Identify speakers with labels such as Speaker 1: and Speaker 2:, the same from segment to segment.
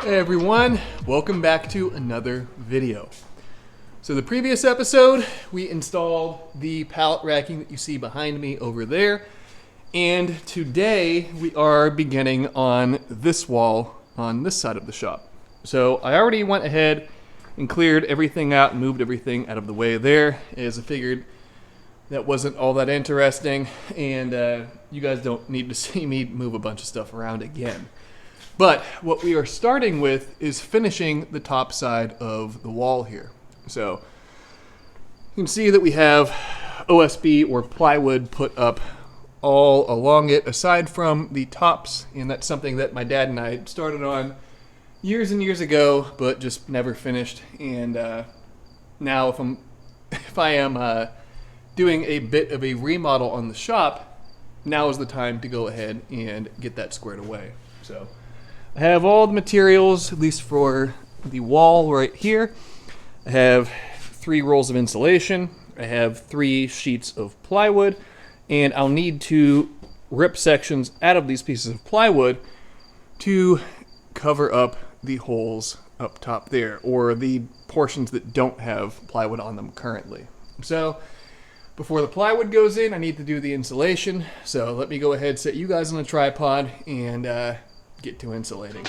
Speaker 1: Hey everyone, welcome back to another video. So the previous episode, we installed the pallet racking that you see behind me over there. And today we are beginning on this wall on this side of the shop. So I already went ahead and cleared everything out and moved everything out of the way there, as I figured that wasn't all that interesting, and you guys don't need to see me move a bunch of stuff around again. But what we are starting with is finishing the top side of the wall here. So you can see that we have OSB or plywood put up all along it, aside from the tops, and that's something that my dad and I started on years and years ago, but just never finished. And now if I am doing a bit of a remodel on the shop, now is the time to go ahead and get that squared away. So I have all the materials, at least for the wall right here. I have 3 rolls of insulation. I have 3 sheets of plywood, and I'll need to rip sections out of these pieces of plywood to cover up the holes up top there, or the portions that don't have plywood on them currently. So before the plywood goes in, I need to do the insulation. So let me go ahead, set you guys on a tripod, and get to insulating.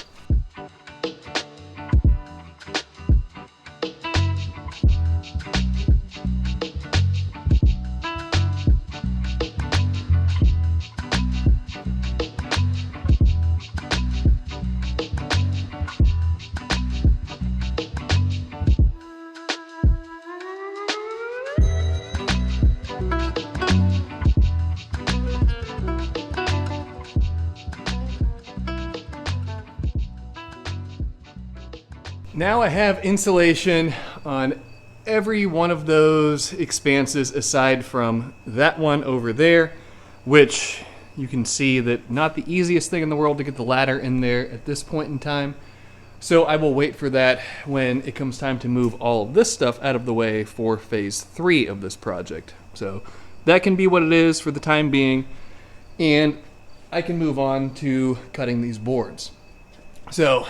Speaker 1: Now I have insulation on every one of those expanses aside from that one over there, which you can see that not the easiest thing in the world to get the ladder in there at this point in time. So I will wait for that when it comes time to move all of this stuff out of the way for phase 3 of this project. So that can be what it is for the time being, and I can move on to cutting these boards. So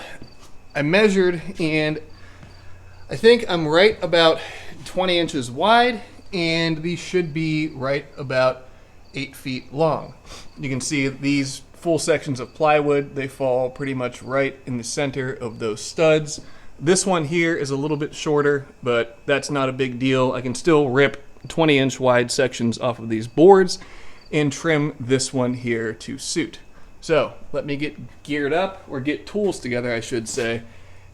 Speaker 1: I measured, and I think I'm right about 20 inches wide, and these should be right about 8 feet long. You can see these full sections of plywood, they fall pretty much right in the center of those studs. This one here is a little bit shorter, but that's not a big deal. I can still rip 20-inch wide sections off of these boards and trim this one here to suit. So let me get geared up, or get tools together, I should say,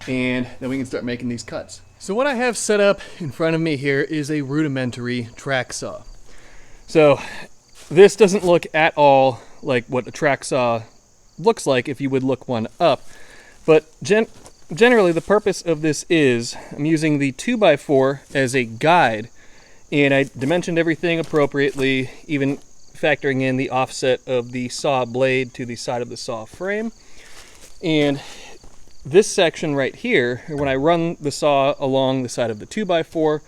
Speaker 1: and then we can start making these cuts. So what I have set up in front of me here is a rudimentary track saw. So this doesn't look at all like what a track saw looks like if you would look one up, but generally the purpose of this is I'm using the 2x4 as a guide, and I dimensioned everything appropriately, even factoring in the offset of the saw blade to the side of the saw frame. And this section right here, when I run the saw along the side of the 2x4,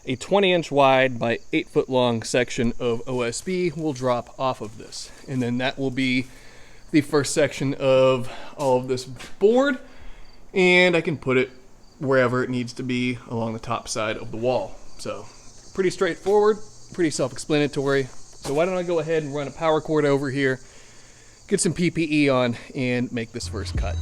Speaker 1: a 20-inch wide by 8 foot long section of OSB will drop off of this. And then that will be the first section of all of this board, and I can put it wherever it needs to be along the top side of the wall. So pretty straightforward, pretty self-explanatory. So why don't I go ahead and run a power cord over here, get some PPE on, and make this first cut.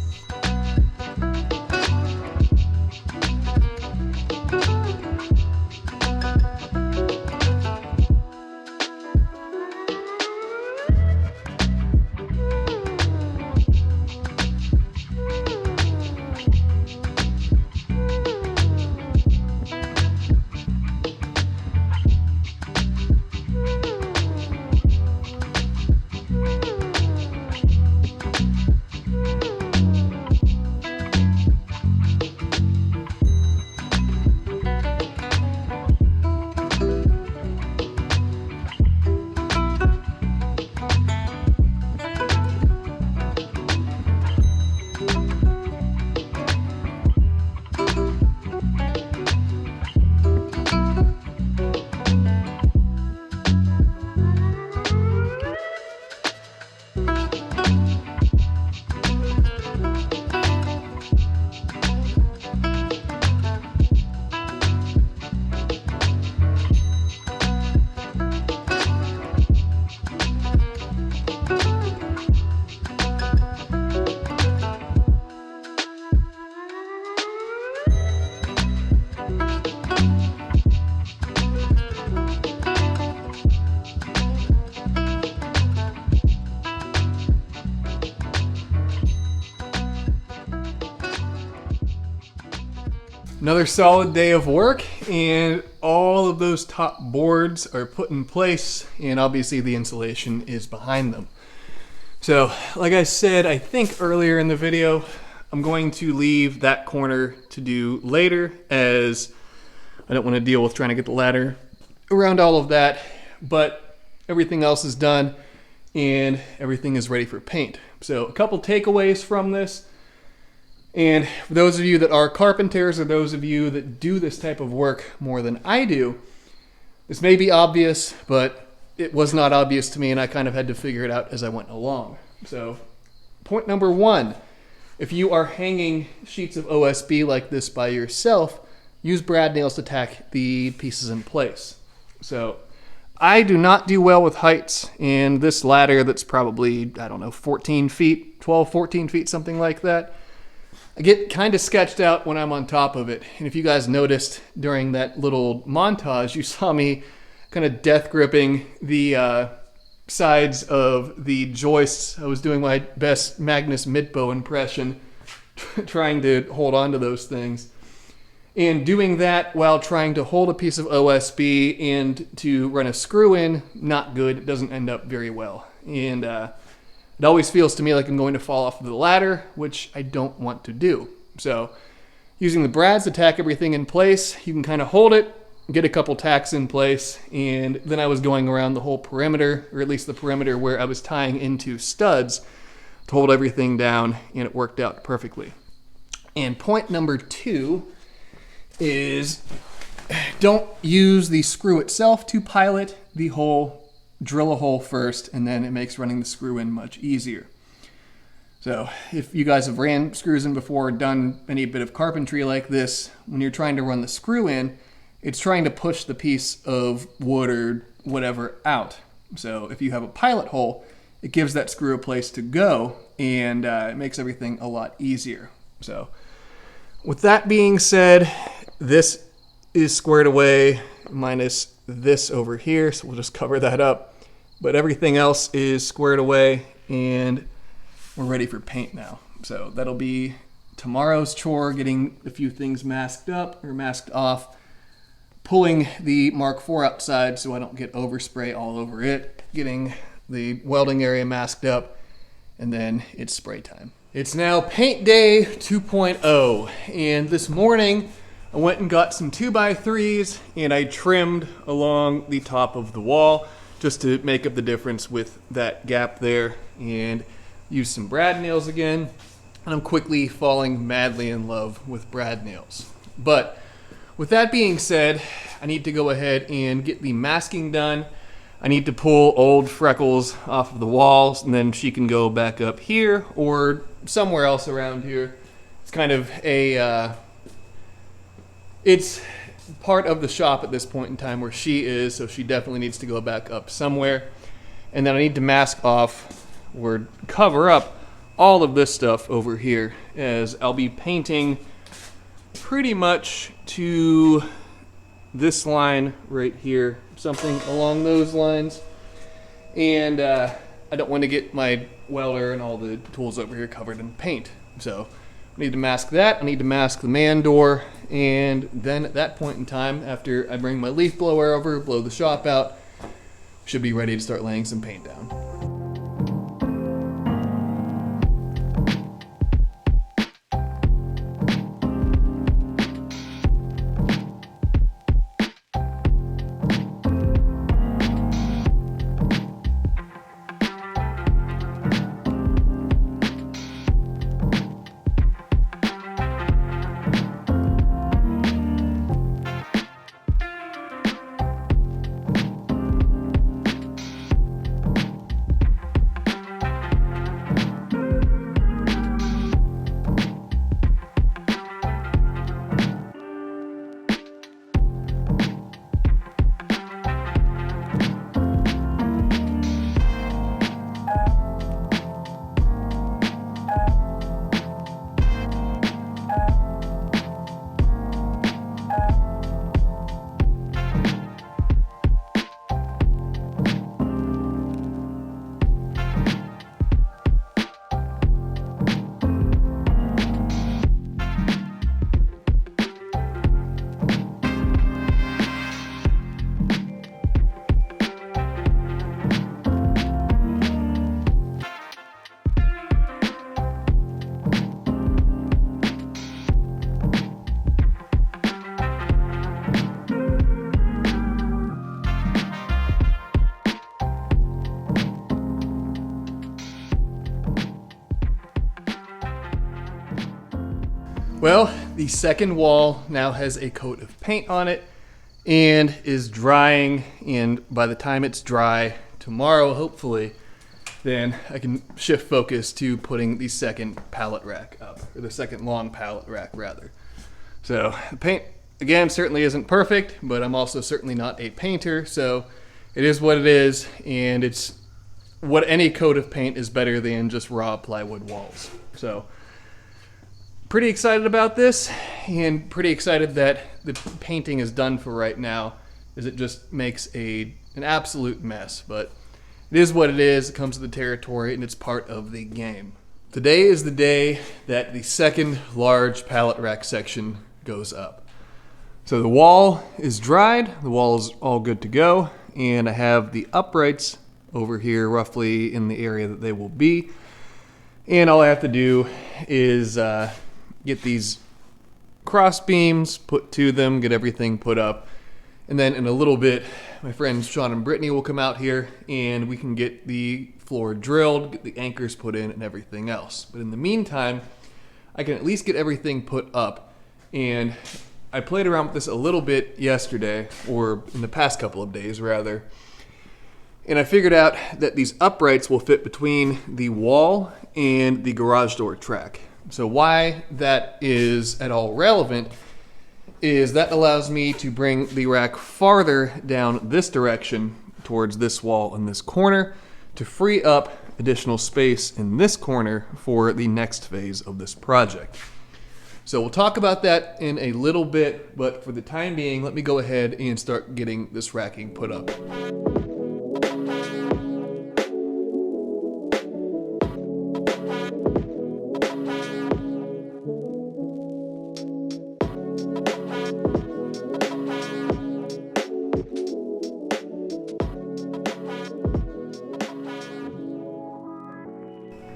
Speaker 1: Another solid day of work, and all of those top boards are put in place, and obviously the insulation is behind them. So, like I said, I think earlier in the video, I'm going to leave that corner to do later, as I don't want to deal with trying to get the ladder around all of that, but everything else is done, and everything is ready for paint. So, a couple takeaways from this. And for those of you that are carpenters, or those of you that do this type of work more than I do, this may be obvious, but it was not obvious to me, and I kind of had to figure it out as I went along. So, point number one, if you are hanging sheets of OSB like this by yourself, use brad nails to tack the pieces in place. So, I do not do well with heights, and this ladder that's probably, 14 feet, 12, 14 feet, something like that, I get kind of sketched out when I'm on top of it. And if you guys noticed during that little montage, you saw me kind of death gripping the sides of the joists. I was doing my best Magnus Midbow impression, trying to hold on to those things. And doing that while trying to hold a piece of OSB and to run a screw in, not good. It doesn't end up very well. And it always feels to me like I'm going to fall off of the ladder, which I don't want to do. So using the brads to tack everything in place, you can kind of hold it, get a couple tacks in place, and then I was going around the whole perimeter, or at least the perimeter where I was tying into studs to hold everything down, and it worked out perfectly. And point number two is don't use the screw itself to pilot the hole. Drill a hole first, and then it makes running the screw in much easier. So if you guys have ran screws in before, or done any bit of carpentry like this, when you're trying to run the screw in, it's trying to push the piece of wood or whatever out. So if you have a pilot hole, it gives that screw a place to go, and it makes everything a lot easier. So with that being said, this is squared away minus this over here, so we'll just cover that up. But everything else is squared away, and we're ready for paint now. So that'll be tomorrow's chore, getting a few things masked up or masked off, pulling the Mark IV outside so I don't get overspray all over it, getting the welding area masked up, and then it's spray time. It's now paint day 2.0, and this morning I went and got some 2x3s, and I trimmed along the top of the wall just to make up the difference with that gap there, and use some brad nails again. And I'm quickly falling madly in love with brad nails. But with that being said, I need to go ahead and get the masking done. I need to pull old Freckles off of the walls, and then she can go back up here or somewhere else around here. It's kind of a it's part of the shop at this point in time where she is, so she definitely needs to go back up somewhere. And then I need to mask off or cover up all of this stuff over here, as I'll be painting pretty much to this line right here, something along those lines. And I don't want to get my welder and all the tools over here covered in paint. So I need to mask that. I need to mask the man door. And then at that point in time, after I bring my leaf blower over, blow the shop out, should be ready to start laying some paint down. Well, the second wall now has a coat of paint on it and is drying, and by the time it's dry tomorrow, hopefully, then I can shift focus to putting the second pallet rack up, or the second long pallet rack rather. So the paint, again, certainly isn't perfect, but I'm also certainly not a painter, so it is what it is, and it's what any coat of paint is better than just raw plywood walls. So pretty excited about this, and pretty excited that the painting is done for right now, as it just makes an absolute mess. But it is what it is. It comes to the territory, and it's part of the game. Today is the day that the second large pallet rack section goes up. So the wall is dried, the wall is all good to go, and I have the uprights over here roughly in the area that they will be. And all I have to do is get these cross beams put to them, get everything put up, and then in a little bit my friends Sean and Brittany will come out here and we can get the floor drilled, get the anchors put in and everything else. But in the meantime, I can at least get everything put up, and I played around with this a little bit yesterday, or in the past couple of days rather, and I figured out that these uprights will fit between the wall and the garage door track. So why that is at all relevant is that allows me to bring the rack farther down this direction towards this wall in this corner to free up additional space in this corner for the next phase of this project. So we'll talk about that in a little bit, but for the time being, let me go ahead and start getting this racking put up.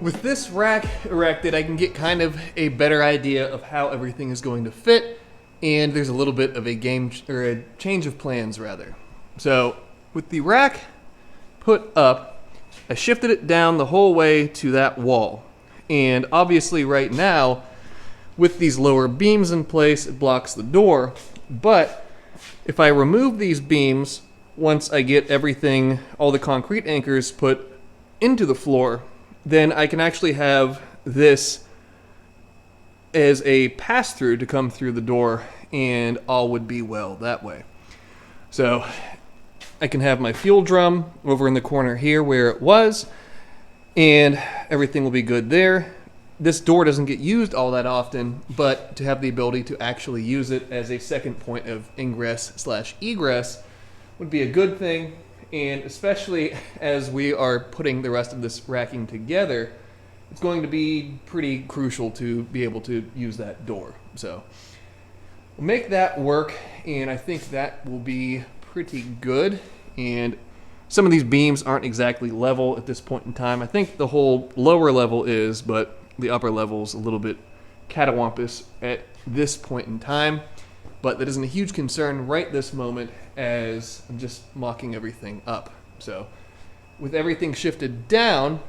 Speaker 1: With this rack erected, I can get kind of a better idea of how everything is going to fit, and there's a little bit of a change of plans rather. So with the rack put up, I shifted it down the whole way to that wall, and obviously right now with these lower beams in place, it blocks the door. But if I remove these beams, once I get everything, all the concrete anchors put into the floor, then I can actually have this as a pass-through to come through the door, and all would be well that way. So I can have my fuel drum over in the corner here where it was, and everything will be good there. This door doesn't get used all that often, but to have the ability to actually use it as a second point of ingress/egress would be a good thing. And especially as we are putting the rest of this racking together, it's going to be pretty crucial to be able to use that door. So we'll make that work, and I think that will be pretty good. And some of these beams aren't exactly level at this point in time. I think the whole lower level is, but the upper level is a little bit catawampus at this point in time. But that isn't a huge concern right this moment, as I'm just mocking everything up. So with everything shifted down,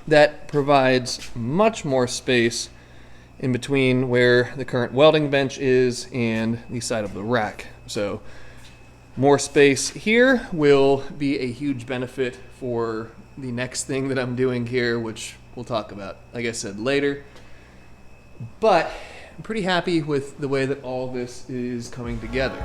Speaker 1: that provides much more space in between where the current welding bench is and the side of the rack. So more space here will be a huge benefit for the next thing that I'm doing here, which we'll talk about, like I said, later. But I'm pretty happy with the way that all this is coming together.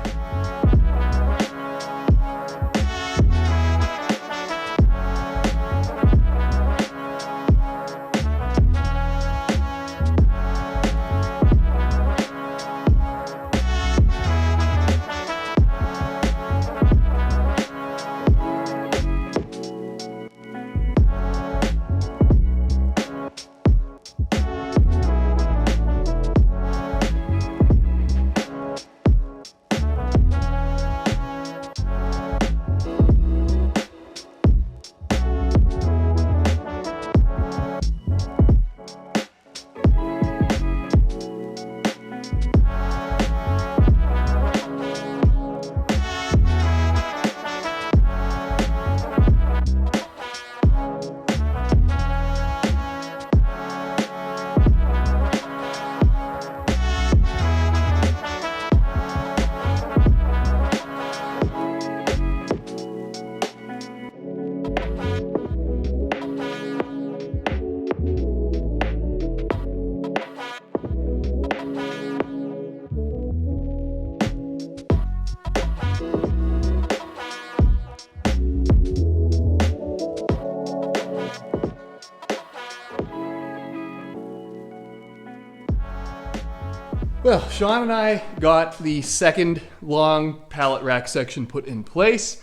Speaker 1: Well, Sean and I got the second long pallet rack section put in place,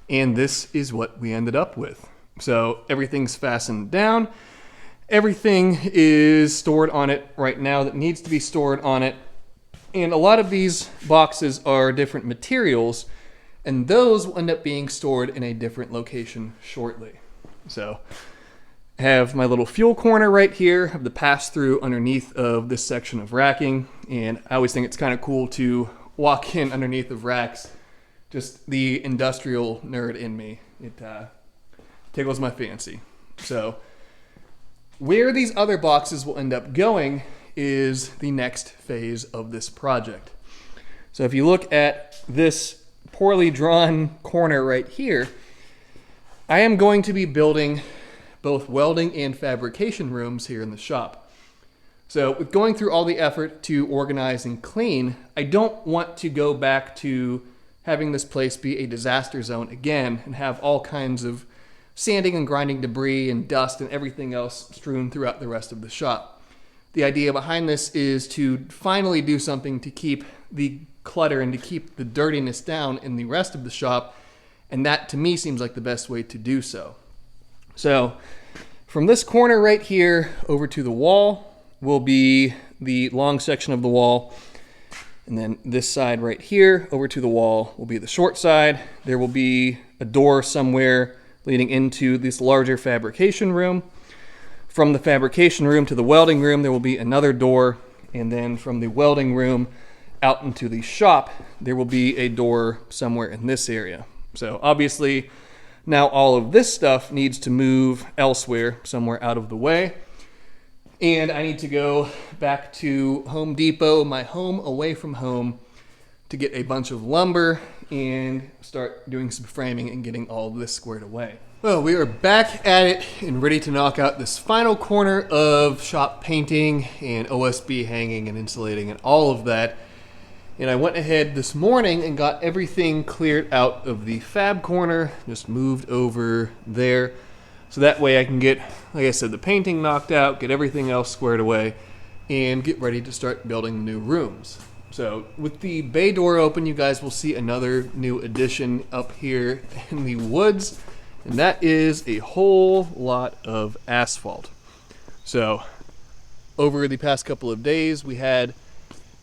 Speaker 1: and this is what we ended up with. So everything's fastened down. Everything is stored on it right now that needs to be stored on it. And a lot of these boxes are different materials, and those will end up being stored in a different location shortly. So I have my little fuel corner right here, have the pass-through underneath of this section of racking, and I always think it's kind of cool to walk in underneath of racks. Just the industrial nerd in me. It tickles my fancy. So where these other boxes will end up going is the next phase of this project. So if you look at this poorly drawn corner right here, I am going to be building both welding and fabrication rooms here in the shop. So with going through all the effort to organize and clean, I don't want to go back to having this place be a disaster zone again and have all kinds of sanding and grinding debris and dust and everything else strewn throughout the rest of the shop. The idea behind this is to finally do something to keep the clutter and to keep the dirtiness down in the rest of the shop, and that to me seems like the best way to do so. So from this corner right here over to the wall will be the long section of the wall, and then this side right here over to the wall will be the short side. There will be a door somewhere leading into this larger fabrication room. From the fabrication room to the welding room there will be another door, and then from the welding room out into the shop there will be a door somewhere in this area. So obviously now all of this stuff needs to move elsewhere, somewhere out of the way. And I need to go back to Home Depot, my home away from home, to get a bunch of lumber and start doing some framing and getting all of this squared away. Well, we are back at it and ready to knock out this final corner of shop painting and OSB hanging and insulating and all of that. And I went ahead this morning and got everything cleared out of the fab corner, just moved over there. So that way I can get, like I said, the painting knocked out, get everything else squared away, and get ready to start building new rooms. So with the bay door open, you guys will see another new addition up here in the woods, and that is a whole lot of asphalt. So over the past couple of days, we had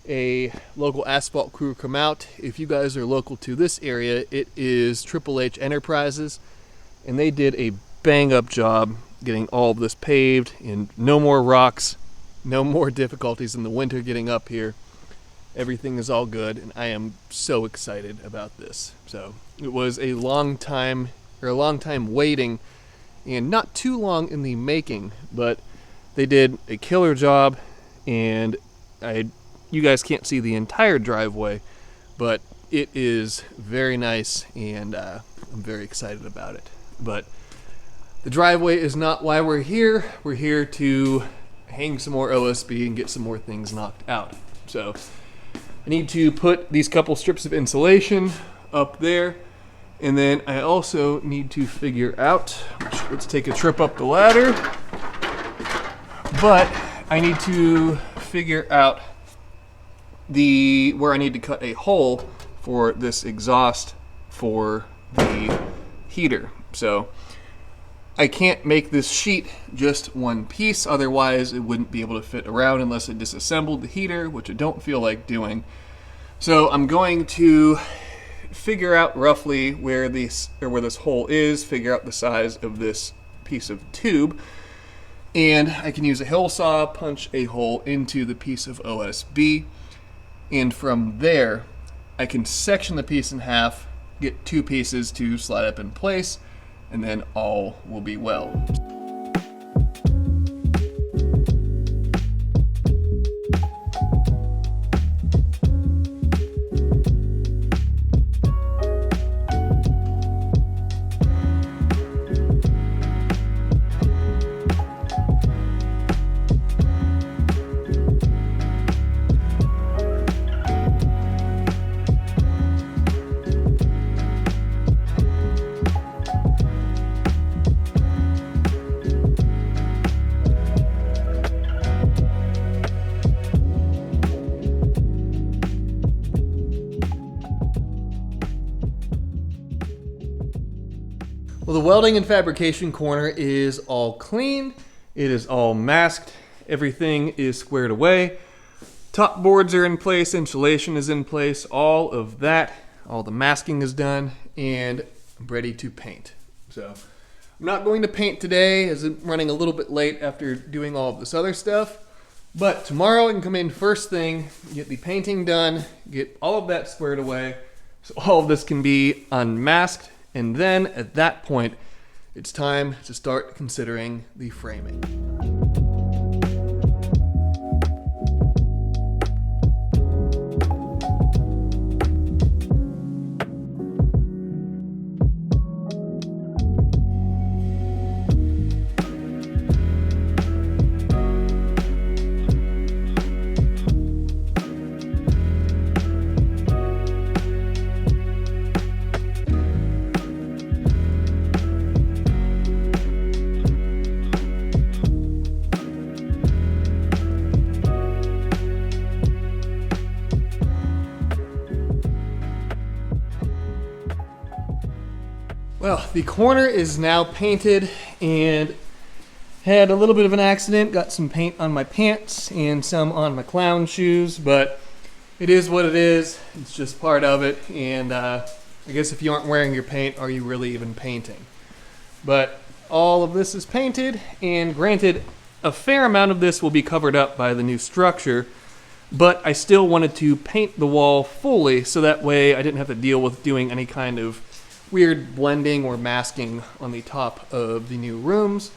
Speaker 1: a local asphalt crew come out. If you guys are local to this area, it is Triple H Enterprises, and they did a bang up job getting all of this paved, and no more rocks, no more difficulties in the winter getting up here. Everything is all good, and I am so excited about this. So it was a long time waiting, and not too long in the making, but they did a killer job. And you guys can't see the entire driveway, but it is very nice, and I'm very excited about it. But the driveway is not why we're here. We're here to hang some more OSB and get some more things knocked out. So I need to put these couple strips of insulation up there, and then I also need to figure out, let's take a trip up the ladder, but I need to figure out where I need to cut a hole for this exhaust for the heater. So I can't make this sheet just one piece, otherwise it wouldn't be able to fit around unless I disassembled the heater, which I don't feel like doing. So I'm going to figure out roughly where this hole is, figure out the size of this piece of tube, and I can use a hill saw, punch a hole into the piece of OSB, and from there I can section the piece in half, get two pieces to slide up in place, and then all will be well. Well, the welding and fabrication corner is all cleaned. It is all masked. Everything is squared away. Top boards are in place. Insulation is in place. All of that, all the masking is done, and I'm ready to paint. So I'm not going to paint today as I'm running a little bit late after doing all of this other stuff. But tomorrow I can come in first thing, get the painting done, get all of that squared away, so all of this can be unmasked. And then at that point, it's time to start considering the framing. Well, the corner is now painted and had a little bit of an accident. Got some paint on my pants and some on my clown shoes, but it is what it is. It's just part of it. And I guess if you aren't wearing your paint, are you really even painting? But all of this is painted, and granted, a fair amount of this will be covered up by the new structure, but I still wanted to paint the wall fully so that way I didn't have to deal with doing any kind of weird blending or masking on the top of the new rooms.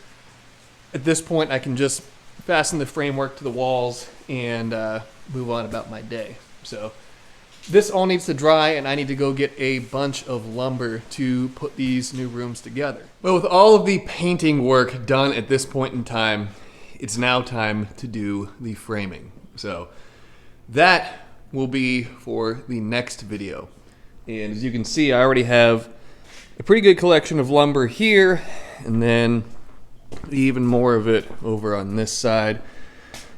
Speaker 1: At this point, I can just fasten the framework to the walls and move on about my day. So this all needs to dry, and I need to go get a bunch of lumber to put these new rooms together. But with all of the painting work done at this point in time, it's now time to do the framing. So that will be for the next video. And as you can see, I already have a pretty good collection of lumber here, and then even more of it over on this side.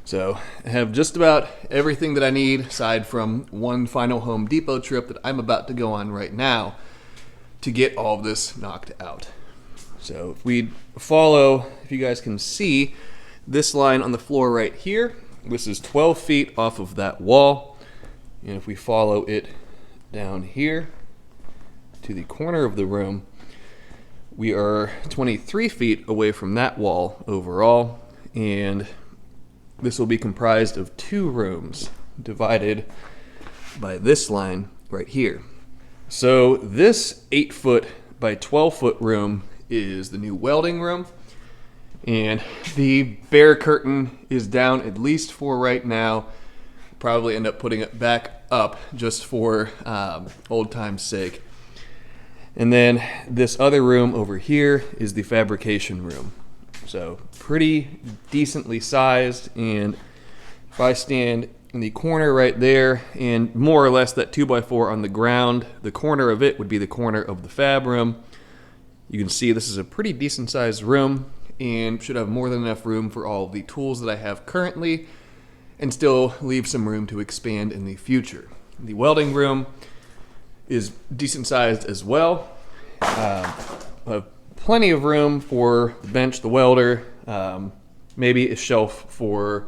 Speaker 1: So I have just about everything that I need, aside from one final Home Depot trip that I'm about to go on right now to get all of this knocked out. So if we follow, if you guys can see, this line on the floor right here, this is 12 feet off of that wall. And if we follow it down here to the corner of the room, we are 23 feet away from that wall overall, and this will be comprised of 2 rooms divided by this line right here. So this 8-foot by 12-foot room is the new welding room, and the bare curtain is down at least for right now. Probably end up putting it back up just for old time's sake. And then this other room over here is the fabrication room. So pretty decently sized, and if I stand in the corner right there and more or less that 2x4 on the ground, the corner of it would be the corner of the fab room. You can see this is a pretty decent sized room and should have more than enough room for all of the tools that I have currently, and still leave some room to expand in the future. The welding room is decent sized as well. Plenty of room for the bench, the welder, maybe a shelf for,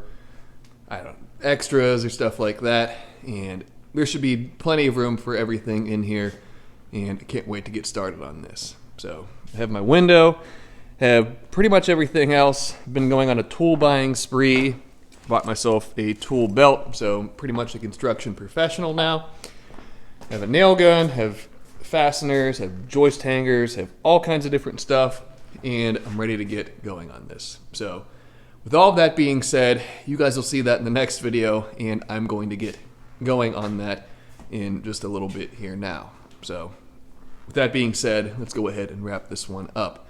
Speaker 1: I don't know, extras or stuff like that. And there should be plenty of room for everything in here, and I can't wait to get started on this. So I have my window, have pretty much everything else. Been going on a tool buying spree. Bought myself a tool belt, so pretty much a construction professional now. Have a nail gun, have fasteners, have joist hangers, have all kinds of different stuff, and I'm ready to get going on this. So with all of that being said, you guys will see that in the next video, and I'm going to get going on that in just a little bit here now. So with that being said, let's go ahead and wrap this one up.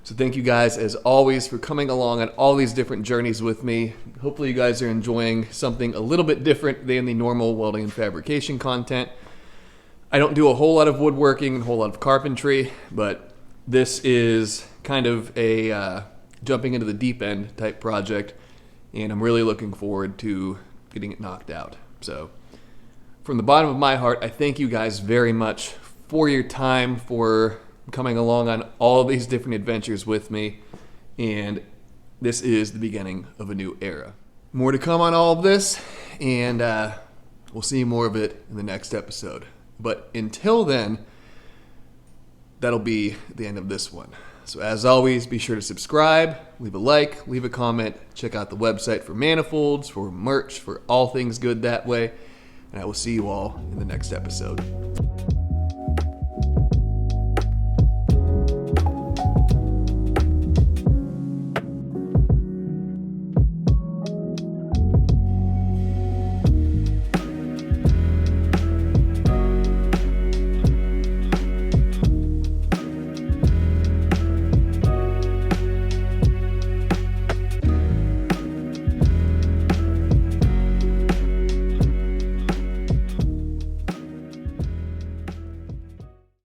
Speaker 1: So thank you guys, as always, for coming along on all these different journeys with me. Hopefully you guys are enjoying something a little bit different than the normal welding and fabrication content. I don't do a whole lot of woodworking and a whole lot of carpentry, but this is kind of a jumping into the deep end type project, and I'm really looking forward to getting it knocked out. So from the bottom of my heart, I thank you guys very much for your time, for coming along on all of these different adventures with me, and this is the beginning of a new era. More to come on all of this, and we'll see more of it in the next episode. But until then, that'll be the end of this one. So as always, be sure to subscribe, leave a like, leave a comment, check out the website for manifolds, for merch, for all things good that way, and I will see you all in the next episode.